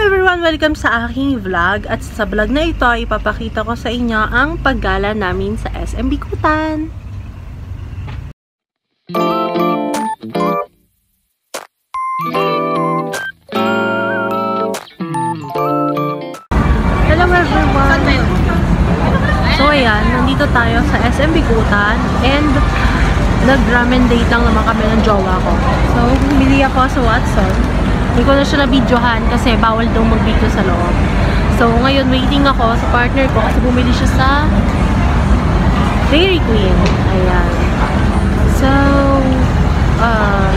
everyone! Welcome sa aking vlog. At sa vlog na ito, ipapakita ko sa inyo ang paggala namin sa SM Bikutan. Hello everyone! So ayan, nandito tayo sa SM Bikutan and nag-ramen date lang naman kami ng jowa ko. So, bumili ako sa Watson. Hindi ko na siya na-videohan kasi bawal daw mag-video sa loob. So, ngayon waiting ako sa partner ko kasi bumili siya sa Dairy Queen. Ayan. So,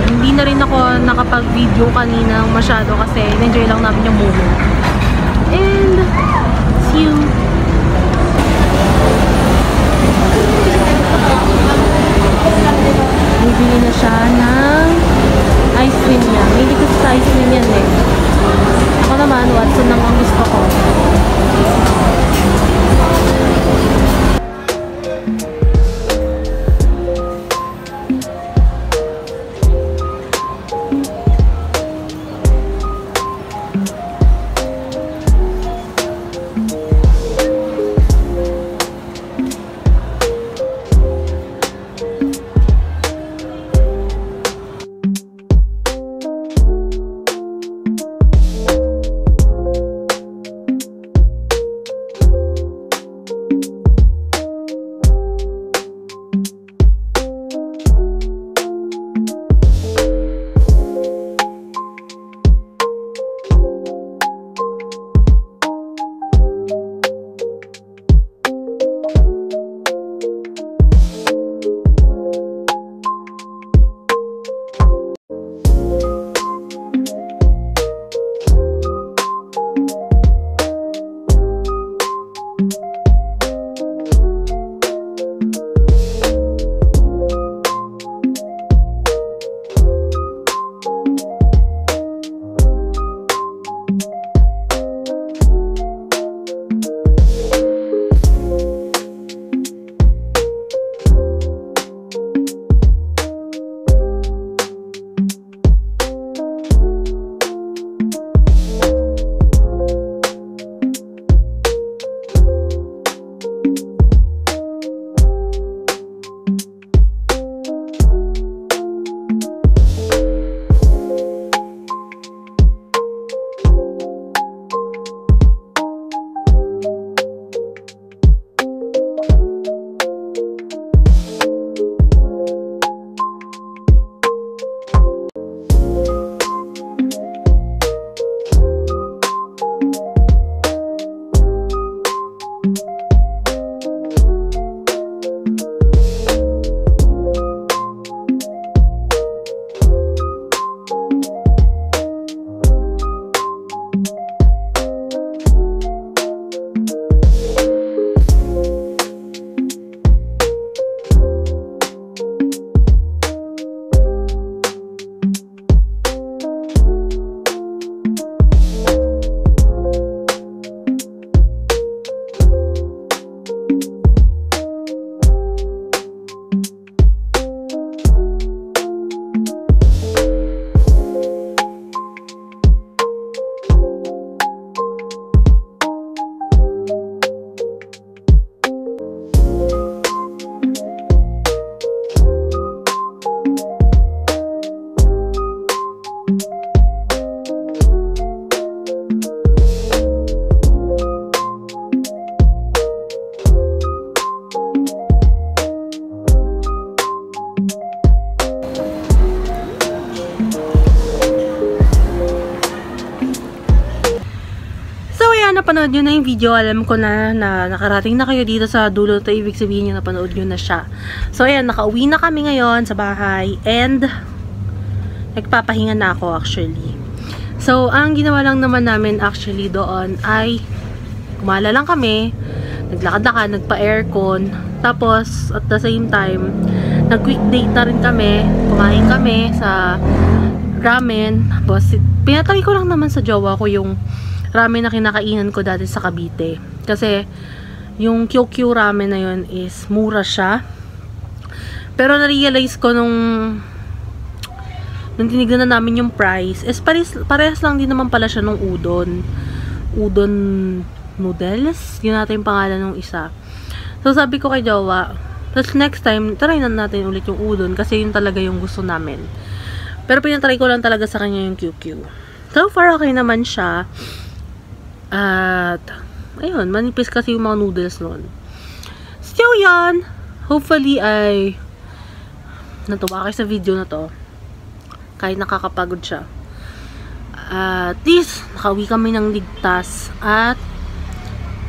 hindi na rin ako nakapag-video kanina masyado kasi na-enjoy lang namin yung moment. And, see you! Bibili na siya ng ice cream niya. May hindi kasi sa ice cream yan eh. Ako naman, Watson lang ang gusto ko. Napanood nyo na yung video, alam ko na nakarating na kayo dito sa dulo. Ito ibig sabihin nyo napanood nyo na siya. So ayan, nakauwi na kami ngayon sa bahay and nagpapahinga na ako actually. So ang ginawa lang naman namin actually doon ay kumala lang kami, naglakad-lakad, nagpa-aircon, tapos at the same time nag-quick date na rin kami, kumain kami sa ramen. Tapos pinatawid ko lang naman sa jowa ko yung ramen na kinakainan ko dati sa Cavite. Kasi, yung QQ ramen na yun is mura siya. Pero na-realize ko nung nung tinignan na namin yung price, parehas lang din naman pala siya nung udon. Udon noodles? Yun natin yung pangalan ng isa. So, sabi ko kay Jowa, tapos next time, try na natin ulit yung udon kasi yun talaga yung gusto namin. Pero pinatry ko lang talaga sa kanya yung QQ. So far, okay naman siya. At, ayun, manipis kasi yung mga noodles nun. So, yan. Hopefully, ay natuwa kayo sa video na to. Kahit nakakapagod siya. At least, nakauwi kami ng ligtas. At,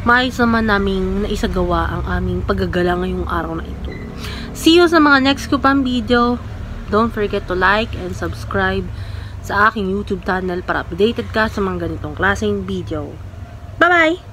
maayos naman naming naisagawa ang aming paggagala ngayong araw na ito. See you sa mga next ko pang video. Don't forget to like and subscribe sa aking YouTube channel para updated ka sa mga ganitong klaseng video. Bye-bye!